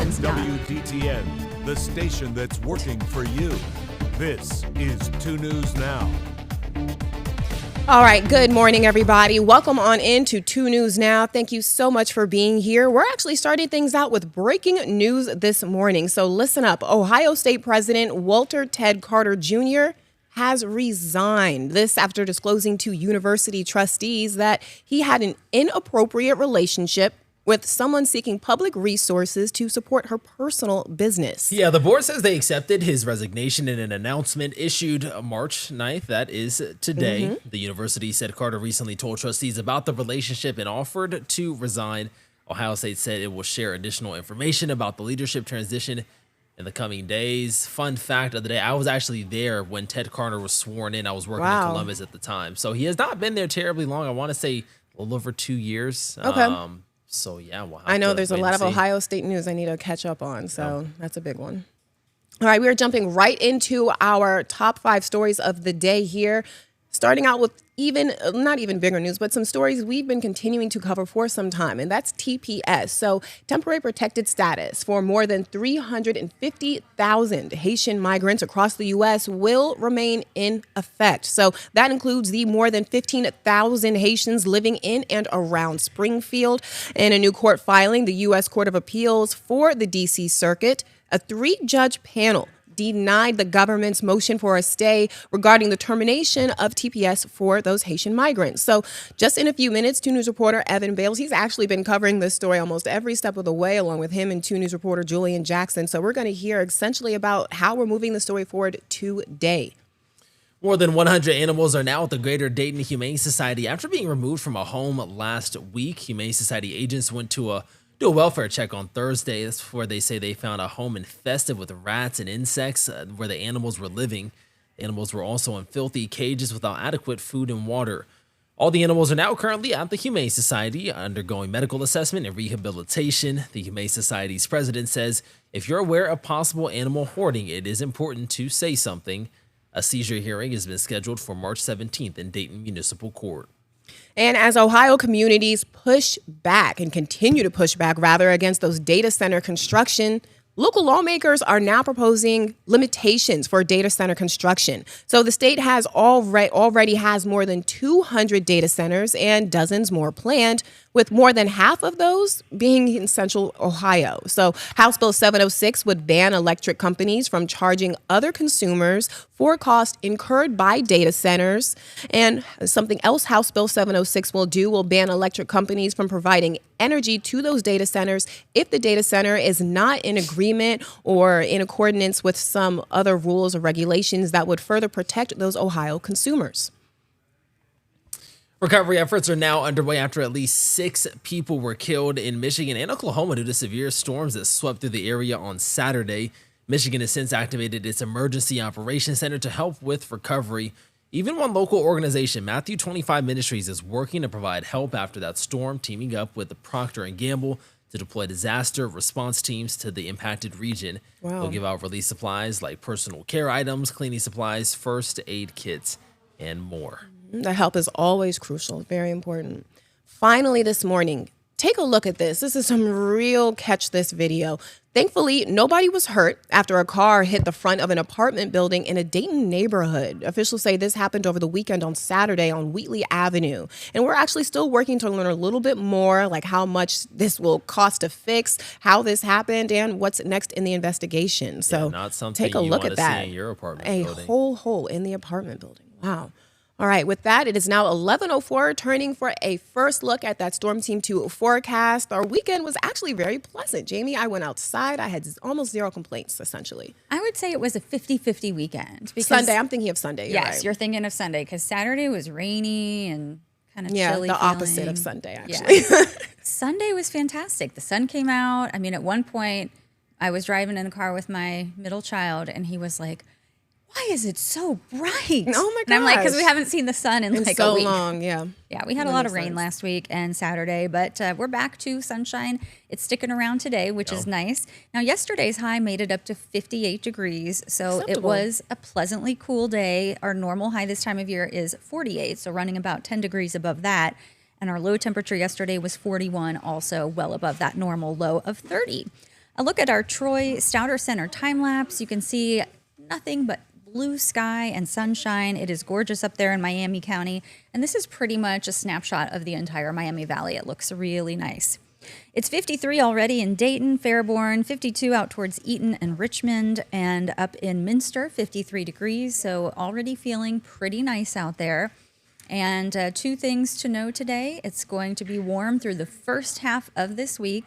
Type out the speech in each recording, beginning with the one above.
nonstop. WDTN, the station that's working for you. This is 2 News Now. All right, good morning, everybody. Welcome on into 2 News Now. Thank you so much for being here. We're actually starting things out with breaking news this morning. So listen up. Ohio State President Walter Ted Carter Jr. has resigned. This after disclosing to university trustees that he had an inappropriate relationship with someone seeking public resources to support her personal business. Yeah, the board says they accepted his resignation in an announcement issued March 9th. That is today. The university said Carter recently told trustees about the relationship and offered to resign. Ohio State said it will share additional information about the leadership transition in the coming days. Fun fact of the day, I was actually there when Ted Carter was sworn in. I was working in Columbus at the time. So he has not been there terribly long. I want to say a little over 2 years. Okay. So, yeah, we'll have I know to there's a wait lot and of see. Ohio State news I need to catch up on, so that's a big one. All right, we are jumping right into our top 5 stories of the day here, starting out with not even bigger news, but some stories we've been continuing to cover for some time, and that's TPS. So temporary protected status for more than 350,000 Haitian migrants across the U.S. will remain in effect. So that includes the more than 15,000 Haitians living in and around Springfield. In a new court filing, the U.S. Court of Appeals for the D.C. Circuit, a 3-judge panel denied the government's motion for a stay regarding the termination of TPS for those Haitian migrants. So just in a few minutes, 2 News reporter Evan Bales, he's actually been covering this story almost every step of the way, along with him and 2 News reporter Julian Jackson. So we're going to hear essentially about how we're moving the story forward today. More than 100 animals are now at the Greater Dayton Humane Society after being removed from a home last week. Humane Society agents went to do a welfare check on Thursday. That's where they say they found a home infested with rats and insects where the animals were living. The animals were also in filthy cages without adequate food and water. All the animals are now currently at the Humane Society undergoing medical assessment and rehabilitation. The Humane Society's president says, if you're aware of possible animal hoarding, it is important to say something. A seizure hearing has been scheduled for March 17th in Dayton Municipal Court. And as Ohio communities push back and continue to push back, rather, against those data center construction, local lawmakers are now proposing limitations for data center construction. So the state has already has more than 200 data centers and dozens more planned, with more than half of those being in central Ohio. So House Bill 706 would ban electric companies from charging other consumers for costs incurred by data centers. And something else House Bill 706 will ban electric companies from providing energy to those data centers if the data center is not in agreement or in accordance with some other rules or regulations that would further protect those Ohio consumers. Recovery efforts are now underway after at least 6 people were killed in Michigan and Oklahoma due to severe storms that swept through the area on Saturday. Michigan has since activated its Emergency Operations Center to help with recovery. Even one local organization, Matthew 25 Ministries, is working to provide help after that storm, teaming up with the Procter & Gamble to deploy disaster response teams to the impacted region. Wow. They'll give out relief supplies like personal care items, cleaning supplies, first aid kits, and more. That help is always crucial, very important. Finally, this morning, take a look at this. This is some real catch this video. Thankfully, nobody was hurt after a car hit the front of an apartment building in a Dayton neighborhood. Officials say this happened over the weekend on Saturday on Wheatley Avenue. And we're actually still working to learn a little bit more, like how much this will cost to fix, how this happened, and what's next in the investigation. So not something take a you look want at to see that. in your apartment A building. whole hole in the apartment building. Wow. All right, with that, it is now 11:04, turning for a first look at that Storm Team 2 forecast. Our weekend was actually very pleasant. Jamie, I went outside. I had almost zero complaints, essentially. I would say it was a 50-50 weekend. Because, Sunday, I'm thinking of Sunday. Yes, right. you're thinking of Sunday, because Saturday was rainy and kind of chilly. Yeah, the opposite of Sunday, actually. Yeah. Sunday was fantastic. The sun came out. I mean, at one point, I was driving in the car with my middle child, and he was like, why is it so bright? Oh my And I'm like, gosh. because we haven't seen the sun in like so a week. long, yeah. Yeah, we had That a lot makes of rain sense. last week and Saturday, but we're back to sunshine. It's sticking around today, which is nice. Now, yesterday's high made it up to 58 degrees, so it Acceptable. was a pleasantly cool day. Our normal high this time of year is 48, so running about 10 degrees above that. And our low temperature yesterday was 41, also well above that normal low of 30. A look at our Troy Stouter Center time lapse. You can see nothing but blue sky and sunshine. It is gorgeous up there in Miami County. And this is pretty much a snapshot of the entire Miami Valley. It looks really nice. It's 53 already in Dayton, Fairborn, 52 out towards Eaton and Richmond, and up in Minster, 53 degrees. So already feeling pretty nice out there. And two things to know today. It's going to be warm through the first half of this week.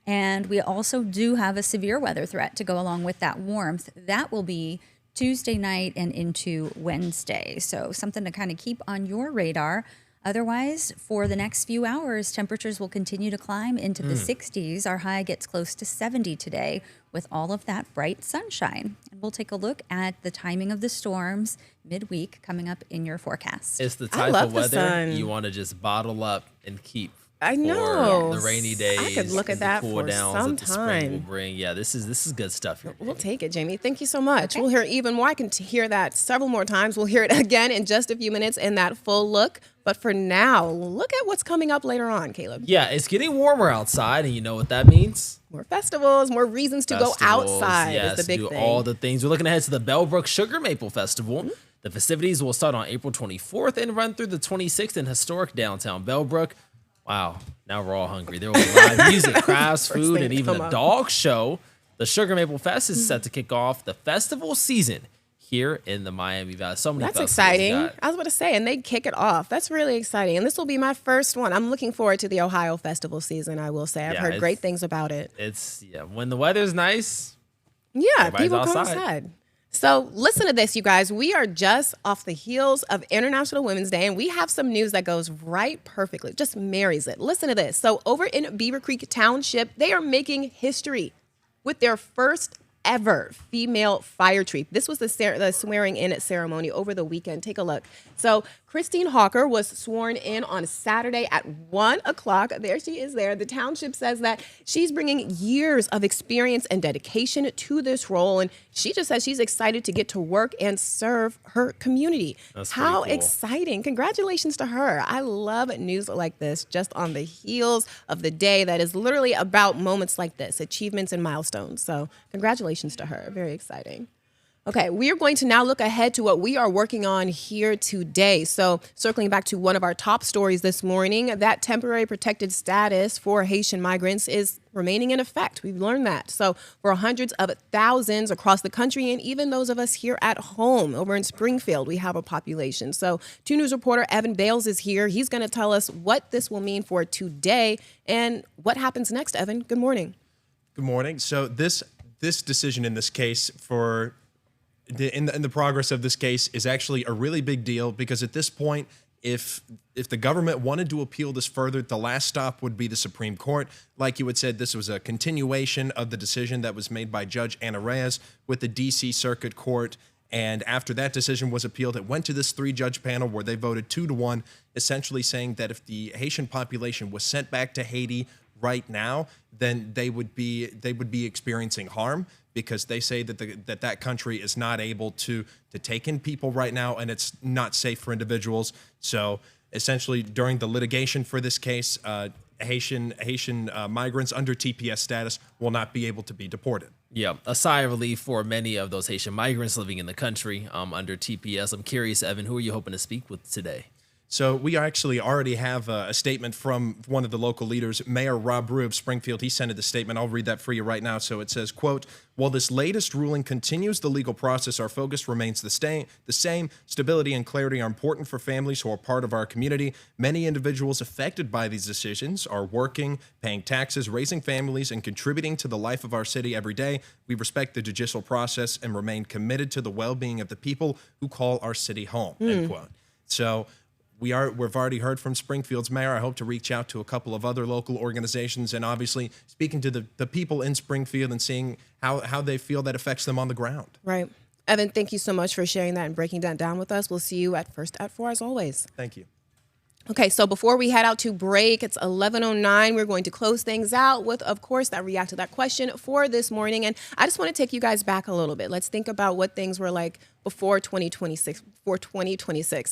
And we also do have a severe weather threat to go along with that warmth. That will be Tuesday night and into Wednesday. So something to kind of keep on your radar. Otherwise, for the next few hours, temperatures will continue to climb into the 60s. Our high gets close to 70 today with all of that bright sunshine. And we'll take a look at the timing of the storms midweek coming up in your forecast. It's the type of weather you want to just bottle up and keep. I know. For the rainy days. I could look at that cool for downs some that the spring will time. bring. Yeah, this is good stuff here. We'll take it, Jamie. Thank you so much. Okay. We'll hear even more. I can hear that several more times. We'll hear it again in just a few minutes in that full look. But for now, look at what's coming up later on, Caleb. Yeah, it's getting warmer outside, and you know what that means? More festivals, more reasons to go outside Yes, is the big do thing. all the things. We're looking ahead to the Bellbrook Sugar Maple Festival. The festivities will start on April 24th and run through the 26th in historic downtown Bellbrook. Wow, now we're all hungry. There will be live music, crafts, First food, thing and to even come a up. dog show. The Sugar Maple Fest is set to kick off the festival season here in the Miami Valley. So many That's festivals exciting. got. I was about to say, and they kick it off. That's really exciting. And this will be my first one. I'm looking forward to the Ohio festival season, I will say. I've Yeah, heard it's- great things about it. When the weather's nice. Yeah, Everybody's people come outside. outside. So listen to this, you guys. We are just off the heels of International Women's Day, and we have some news that goes right perfectly, just marries it. Listen to this. So over in Beaver Creek Township, they are making history with their first ever female fire chief. This was the swearing in ceremony over the weekend. Take a look. So Christine Hawker was sworn in on Saturday at 1 o'clock. There she is there. The township says that she's bringing years of experience and dedication to this role. And she just says she's excited to get to work and serve her community. That's pretty How cool. exciting. Congratulations to her. I love news like this, just on the heels of the day that is literally about moments like this, achievements and milestones. So congratulations to her. Very exciting. Okay, we are going to now look ahead to what we are working on here today. So circling back to one of our top stories this morning, that temporary protected status for Haitian migrants is remaining in effect. We've learned that. So for hundreds of thousands across the country, and even those of us here at home over in Springfield, we have a population. So 2 News reporter Evan Bales is here. He's going to tell us what this will mean for today and what happens next. Evan, good morning. Good morning. So this decision in this case for in the progress of this case is actually a really big deal, because at this point, if the government wanted to appeal this further, the last stop would be the Supreme Court. Like you had said, this was a continuation of the decision that was made by Judge Anna Reyes with the D.C. Circuit Court. And after that decision was appealed, it went to this 3-judge panel where they voted 2-1, essentially saying that if the Haitian population was sent back to Haiti right now, then they would be experiencing harm, because they say that that country is not able to take in people right now, and it's not safe for individuals. So essentially, during the litigation for this case, Haitian migrants under TPS status will not be able to be deported. Yeah, a sigh of relief for many of those Haitian migrants living in the country under TPS. I'm curious, Evan, who are you hoping to speak with today? So we actually already have a statement from one of the local leaders, Mayor Rob Rue of Springfield. He sent the statement. I'll read that for you right now. So it says, quote, "While this latest ruling continues the legal process, our focus remains the same. Stability and clarity are important for families who are part of our community. Many individuals affected by these decisions are working, paying taxes, raising families, and contributing to the life of our city every day. We respect the judicial process and remain committed to the well-being of the people who call our city home," end quote. So we've already heard from Springfield's mayor. I hope to reach out to a couple of other local organizations, and obviously speaking to the people in Springfield and seeing how they feel that affects them on the ground. Right. Evan, thank you so much for sharing that and breaking that down with us. We'll see you at First at 4 as always. Thank you. Okay, so before we head out to break, it's 11:09. We're going to close things out with, of course, that react to that question for this morning. And I just want to take you guys back a little bit. Let's think about what things were like before 2026,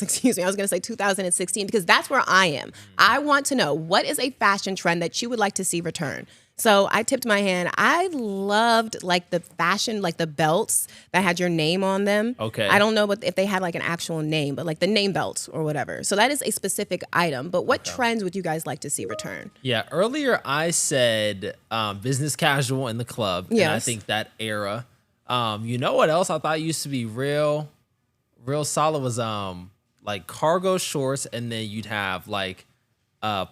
excuse me. I was going to say 2016, because that's where I am. I want to know, what is a fashion trend that you would like to see return? So I tipped my hand. I loved like the fashion, like the belts that had your name on them. Okay. I don't know if they had like an actual name, but like the name belts or whatever. So that is a specific item. But what trends would you guys like to see return? Yeah, earlier I said business casual in the club, and I Yes. think that era. You know what else I thought used to be real solid was like cargo shorts, and then you'd have like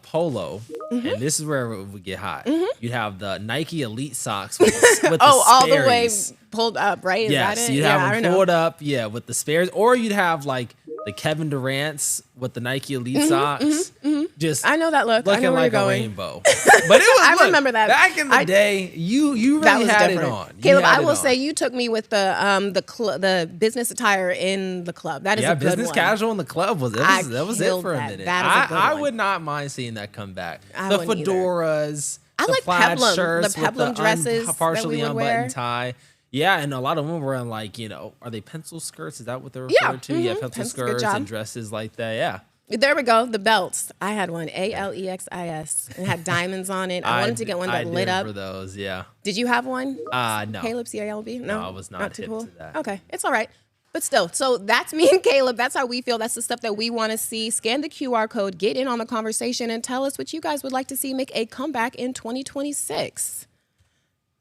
polo, and this is where it would get hot. You'd have the Nike Elite socks with the All the way Sperry's. pulled up, right? Is Yes, that it? you'd I have don't them know. pulled up, with the Sperry's, or you'd have like the Kevin Durant's with the Nike Elite socks. Just I know that look. I looking know where like you're a going. rainbow. But it was I look, remember that. back in the day. You really That was had different. it on. You Caleb, had I it will on. say you took me with the business attire in the club. That is a good business one. casual in the club was I that was it killed for a that. minute. That is a good I one. would not mind seeing that come back. I The wouldn't either. fedoras, I the like plaid peplum, the shirts with peplum dresses that we partially would unbuttoned wear. tie. Yeah, and a lot of women were in like, are they pencil skirts? Is that what they're Yeah, referred to? Yeah, pencil Good skirts job. and dresses like that. Yeah. There we go. The belts. I had one. Alexis. It had diamonds on it. I wanted to get one that lit up. for those. Yeah. Did you have one? No. Caleb, CALB? No, I was not too hip cool. to that. Okay, it's all right. But still, so that's me and Caleb. That's how we feel. That's the stuff that we want to see. Scan the QR code, get in on the conversation, and tell us what you guys would like to see make a comeback in 2026.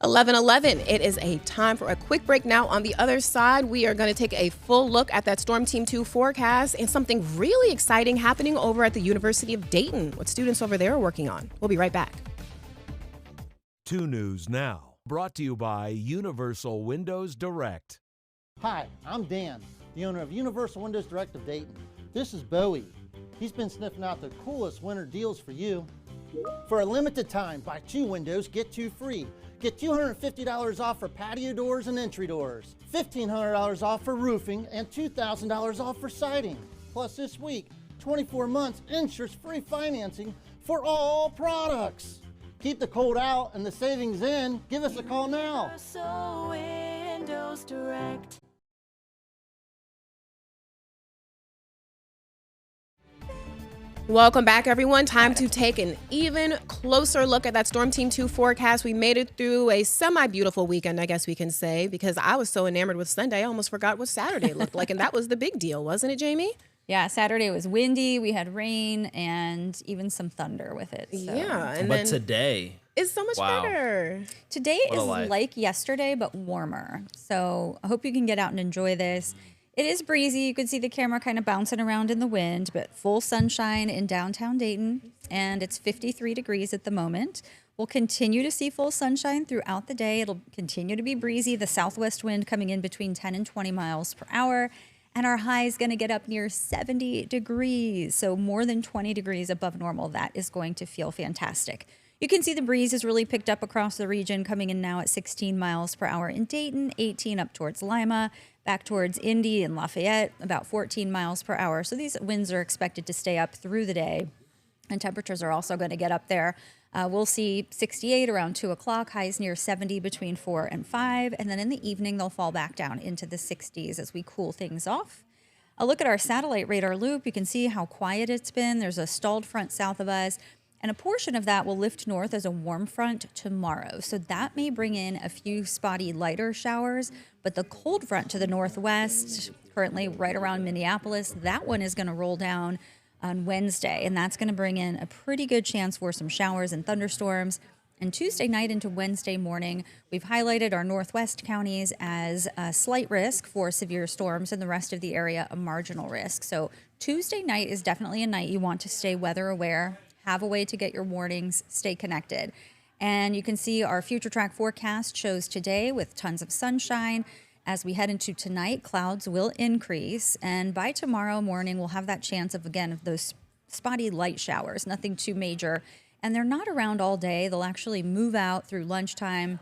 11:11. It is a time for a quick break now. On the other side, we are going to take a full look at that Storm Team 2 forecast and something really exciting happening over at the University of Dayton. What students over there are working on. We'll be right back. 2 News Now, brought to you by Universal Windows Direct. Hi, I'm Dan, the owner of Universal Windows Direct of Dayton. This is Bowie. He's been sniffing out the coolest winter deals for you. For a limited time, buy 2 windows, get 2 free. Get $250 off for patio doors and entry doors, $1,500 off for roofing, and $2,000 off for siding. Plus this week, 24 months interest-free financing for all products. Keep the cold out and the savings in. Give us a call now. Universal Windows Direct. Welcome back, everyone. Time to take an even closer look at that Storm Team 2 forecast. We made it through a semi-beautiful weekend, I guess we can say, because I was so enamored with Sunday, I almost forgot what Saturday looked like, and that was the big deal, wasn't it, Jamie? Yeah, Saturday was windy. We had rain and even some thunder with it. So. Yeah, and But then today, it's so much wow. better. Today What a is life. like yesterday, but warmer. So I hope you can get out and enjoy this. It is breezy. You can see the camera kind of bouncing around in the wind, but full sunshine in downtown Dayton, and it's 53 degrees at the moment. We'll continue to see full sunshine throughout the day. It'll continue to be breezy. The southwest wind coming in between 10 and 20 miles per hour. And our high is going to get up near 70 degrees. So more than 20 degrees above normal. That is going to feel fantastic. You can see the breeze has really picked up across the region, coming in now at 16 miles per hour in Dayton, 18 up towards Lima, back towards Indy and Lafayette, about 14 miles per hour. So these winds are expected to stay up through the day. And temperatures are also going to get up there. We'll see 68 around 2 o'clock, highs near 70 between 4 and 5. And then in the evening, they'll fall back down into the 60s as we cool things off. A look at our satellite radar loop. You can see how quiet it's been. There's a stalled front south of us. And a portion of that will lift north as a warm front tomorrow. So that may bring in a few spotty lighter showers. But the cold front to the northwest, currently right around Minneapolis, that one is going to roll down on Wednesday. And that's going to bring in a pretty good chance for some showers and thunderstorms. And Tuesday night into Wednesday morning, we've highlighted our northwest counties as a slight risk for severe storms, and the rest of the area a marginal risk. So Tuesday night is definitely a night you want to stay weather aware, have a way to get your warnings, stay connected. And you can see our future track forecast shows today with tons of sunshine. As we head into tonight, clouds will increase. And by tomorrow morning, we'll have that chance of, again, of those spotty light showers, nothing too major. And they're not around all day. They'll actually move out through lunchtime.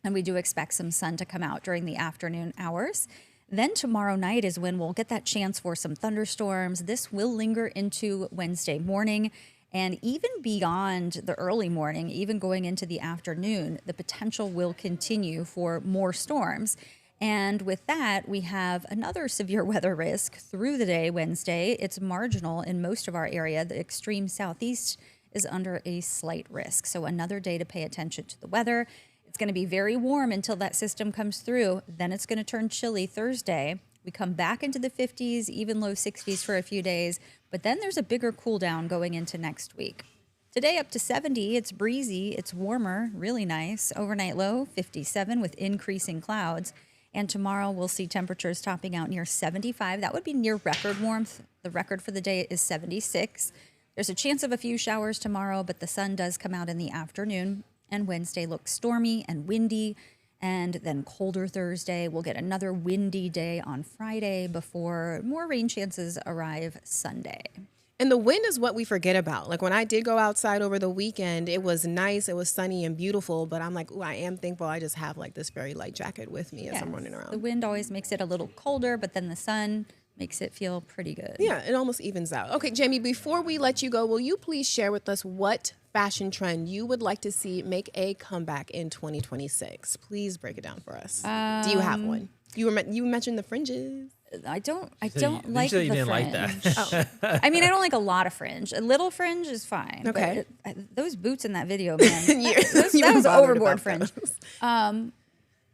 And we do expect some sun to come out during the afternoon hours. Then tomorrow night is when we'll get that chance for some thunderstorms. This will linger into Wednesday morning. And even beyond the early morning, even going into the afternoon, the potential will continue for more storms. And with that, we have another severe weather risk through the day Wednesday. It's marginal in most of our area. The extreme southeast is under a slight risk. So another day to pay attention to the weather. It's going to be very warm until that system comes through. Then it's going to turn chilly Thursday. We come back into the 50s, even low 60s for a few days. But then there's a bigger cool down going into next week. Today up to 70, it's breezy, it's warmer, really nice. Overnight low, 57 with increasing clouds. And tomorrow we'll see temperatures topping out near 75. That would be near record warmth. The record for the day is 76. There's a chance of a few showers tomorrow, but the sun does come out in the afternoon. And Wednesday looks stormy and windy. And then colder Thursday. We'll get another windy day on Friday before more rain chances arrive Sunday. And the wind is what we forget about. Like when I did go outside over the weekend, it was nice, it was sunny and beautiful, but I'm like, ooh, I am thankful I just have like this very light jacket with me as I'm running around. The wind always makes it a little colder, but then the sun makes it feel pretty good. Yeah, it almost evens out. Okay, Jamie, before we let you go, will you please share with us what fashion trend you would like to see make a comeback in 2026? Please break it down for us. Do you have one? You mentioned the fringes. I don't You like said the you didn't fringe. like that. I mean, I don't like a lot of fringe. A little fringe is fine. Okay. But those boots in that video, man, You that were was bothered overboard about fringe. those.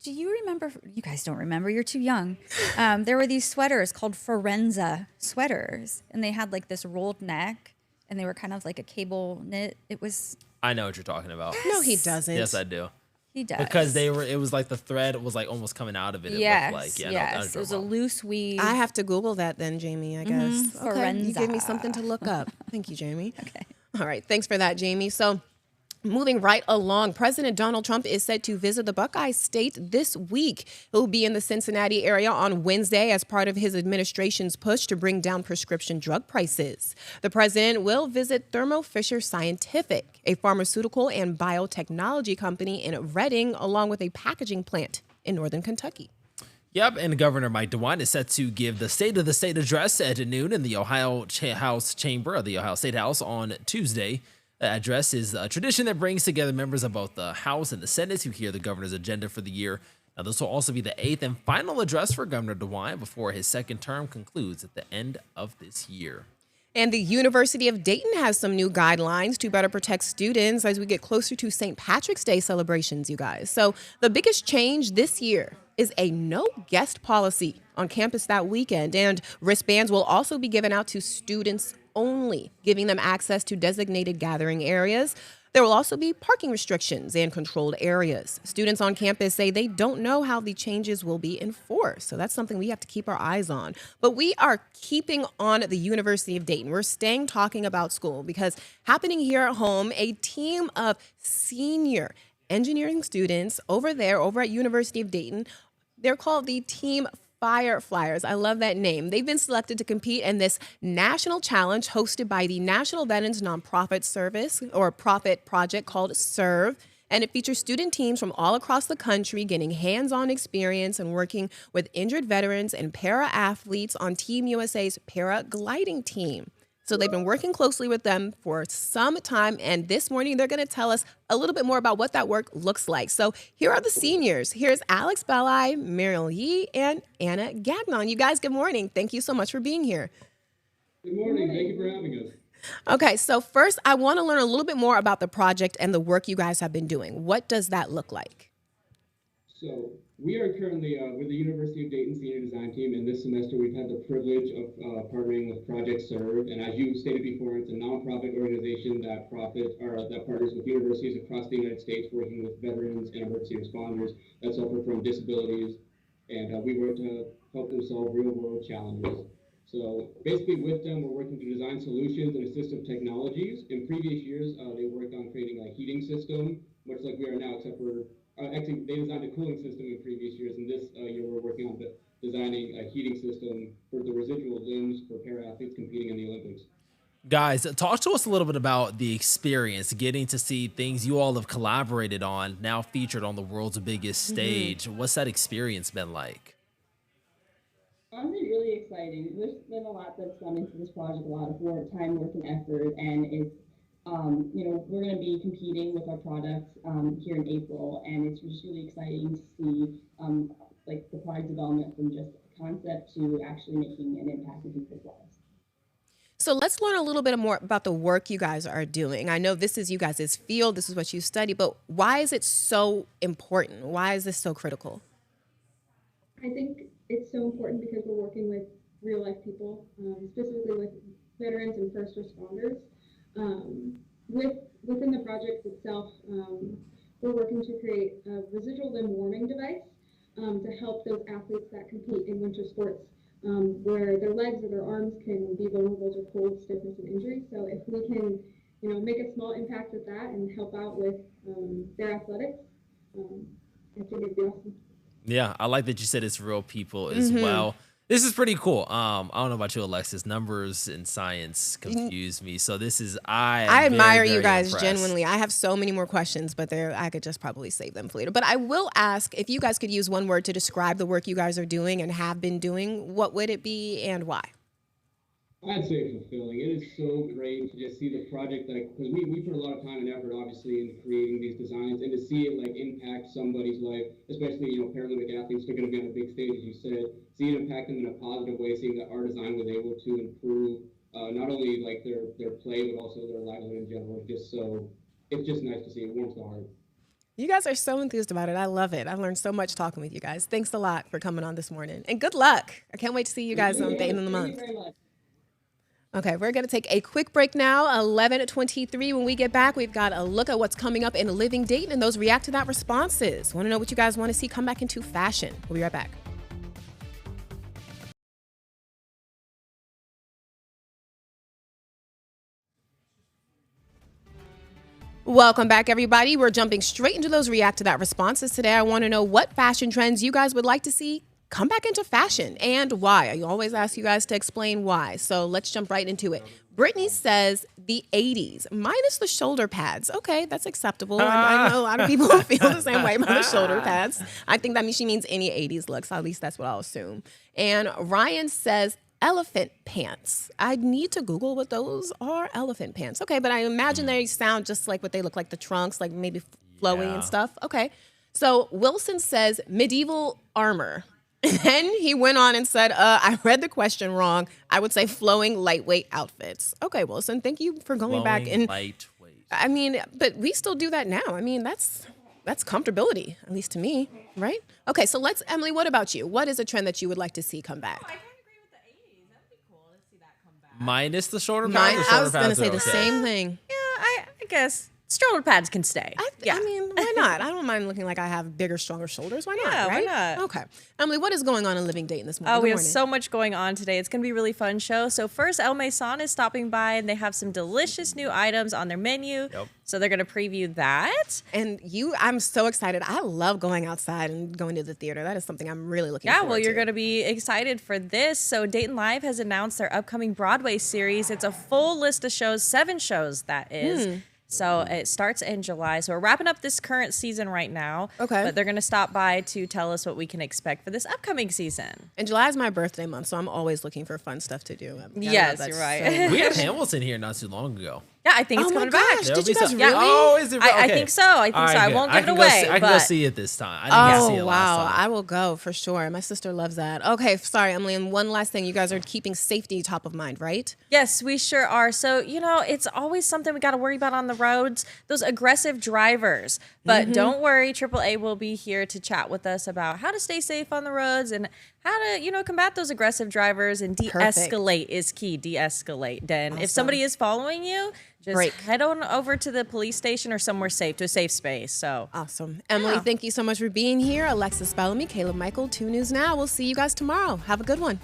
Do you remember? You guys don't remember. You're too young. There were these sweaters called Forenza sweaters, and they had like this rolled neck, and they were kind of like a cable knit. It was. I know what you're talking about. No, he doesn't. Yes, I do. He does. Because it was like the thread was like almost coming out of it. It Yes, looked like. Yeah, yes. It was a loose weave. I have to Google that then, Jamie, I guess. Okay, you gave me Forenza. something to look up. Thank you, Jamie. Okay. All right, thanks for that, Jamie. So moving right along, President Donald Trump is set to visit the Buckeye State this week. He'll be in the Cincinnati area on Wednesday as part of his administration's push to bring down prescription drug prices. The president will visit Thermo Fisher Scientific, a pharmaceutical and biotechnology company in Reading, along with a packaging plant in northern Kentucky. Yep, and Governor Mike DeWine is set to give the State of the State address at noon in the Ohio House Chamber of the Ohio State House on Tuesday. The address is a tradition that brings together members of both the House and the Senate who hear the governor's agenda for the year. Now, this will also be the 8th and final address for Governor DeWine before his second term concludes at the end of this year. And the University of Dayton has some new guidelines to better protect students as we get closer to St. Patrick's Day celebrations, you guys. So the biggest change this year is a no guest policy on campus that weekend. And wristbands will also be given out to students only, giving them access to designated gathering areas. There will also be parking restrictions and controlled areas. Students on campus say they don't know how the changes will be enforced. So that's something we have to keep our eyes on. But we are keeping on the University of Dayton. We're staying talking about school because happening here at home, a team of senior engineering students over at University of Dayton, they're called the Team Fireflyers. I love that name. They've been selected to compete in this national challenge hosted by the National Veterans Nonprofit Service or Profit Project called SERVE. And it features student teams from all across the country getting hands-on experience and working with injured veterans and para-athletes on Team USA's paragliding team. So they've been working closely with them for some time, and this morning they're going to tell us a little bit more about what that work looks like. So here are the seniors. Here's Alex Bellamy, Muriel Yee, and Anna Gagnon. You guys, good morning. Thank you so much for being here. Good morning. Thank you for having us. Okay, so first I want to learn a little bit more about the project and the work you guys have been doing. What does that look like? So we are currently with the University of Dayton Senior Design Team, and this semester we've had the privilege of partnering with Project SERVE. And as you stated before, it's a nonprofit organization that partners with universities across the United States, working with veterans and emergency responders that suffer from disabilities, and we work to help them solve real-world challenges. So basically with them, we're working to design solutions and assistive technologies. In previous years, they worked on creating a heating system, much like we are now, except for actually, they designed a cooling system in previous years, and this year we're working on designing a heating system for the residual limbs for para-athletes competing in the Olympics. Guys, talk to us a little bit about the experience, getting to see things you all have collaborated on, now featured on the world's biggest stage. What's that experience been like? Honestly, really exciting. There's been a lot that's gone into this project, a lot of work, time, work, and effort, and it's we're going to be competing with our products here in April, and it's just really exciting to see like the product development from just concept to actually making an impact in people's lives. So let's learn a little bit more about the work you guys are doing. I know this is you guys' field, this is what you study, but why is it so important? Why is this so critical? I think it's so important because we're working with real life people, specifically with veterans and first responders. Within the project itself, we're working to create a residual limb warming device to help those athletes that compete in winter sports, where their legs or their arms can be vulnerable to cold, stiffness, and injury. So if we can, make a small impact with that and help out with their athletics, I think it'd be awesome. Yeah, I like that you said it's real people as well. This is pretty cool. I don't know about you, Alexis. Numbers and science confuse me. So this is I admire very, you guys impressed. genuinely. I have so many more questions, but I could just probably save them for later. But I will ask if you guys could use one word to describe the work you guys are doing and have been doing. What would it be and why? I'd say fulfilling. It is so great to just see the project, because we put a lot of time and effort, obviously, in creating these designs, and to see it impact somebody's life, especially Paralympic athletes. They're going to be on a big stage, as you said. See it impact them in a positive way. Seeing that our design was able to improve not only their play, but also their livelihood in general. It's just nice to see. It warms the heart. You guys are so enthused about it. I love it. I've learned so much talking with you guys. Thanks a lot for coming on this morning, and good luck. I can't wait to see you guys on Date in the Month. Thank you very much. Okay, we're going to take a quick break now, 11:23. When we get back, we've got a look at what's coming up in Living Dayton and those React to That responses. Want to know what you guys want to see come back into fashion? We'll be right back. Welcome back, everybody. We're jumping straight into those React to That responses today. I want to know what fashion trends you guys would like to see come back into fashion and why. I always ask you guys to explain why. So let's jump right into it. Brittany says the 80s, minus the shoulder pads. Okay, that's acceptable. I know a lot of people feel the same way about the shoulder pads. I think that means she means any 80s looks. At least that's what I'll assume. And Ryan says elephant pants. I need to Google what those are. Elephant pants. Okay, but I imagine they sound just like what they look like, the trunks, like maybe flowy and stuff. Okay. So Wilson says medieval armor. Then he went on and said, I read the question wrong. I would say flowing lightweight outfits. Okay, Wilson, thank you for going back. And lightweight. I mean, but we still do that now. I mean, that's comfortability, at least to me, right? Okay, so Emily, what about you? What is a trend that you would like to see come back? I kind of agree with the 80s. That would be cool to see that come back. Minus the shoulder pads. I was going to say the same thing. Yeah, I guess shoulder pads can stay. I mean, why not? I don't mind looking like I have bigger, stronger shoulders. Why not? Yeah, right? why not? Okay. Emily, what is going on in Living Dayton this morning? Oh, we Good have morning. so much going on today. It's going to be a really fun show. So first, El Maison is stopping by, and they have some delicious new items on their menu. Yep. So they're going to preview that. And I'm so excited. I love going outside and going to the theater. That is something I'm really looking forward to. Yeah, well, you're going to be excited for this. So Dayton Live has announced their upcoming Broadway series. It's a full list of shows, 7 shows that is. So it starts in July. So we're wrapping up this current season right now. Okay. But they're going to stop by to tell us what we can expect for this upcoming season. And July is my birthday month, so I'm always looking for fun stuff to do. Yes, you're right. We had Hamilton here not too long ago. Yeah, I think it's coming back. Did you guys really? Oh, is it? I Okay. think so. I think All so. right, I good. won't give it can away. I can go but see it this time. I didn't see it last time. I will go for sure. My sister loves that. Okay, sorry, Emily. And one last thing, you guys are keeping safety top of mind, right? Yes, we sure are. So, it's always something we got to worry about on the roads, those aggressive drivers. But don't worry, AAA will be here to chat with us about how to stay safe on the roads and how to, combat those aggressive drivers, and de-escalate is key. De-escalate. Then if somebody is following you, just head on over to the police station or somewhere safe, to a safe space. So awesome. Emily, thank you so much for being here. Alexis Bellamy, Caleb Michael, 2 News Now. We'll see you guys tomorrow. Have a good one.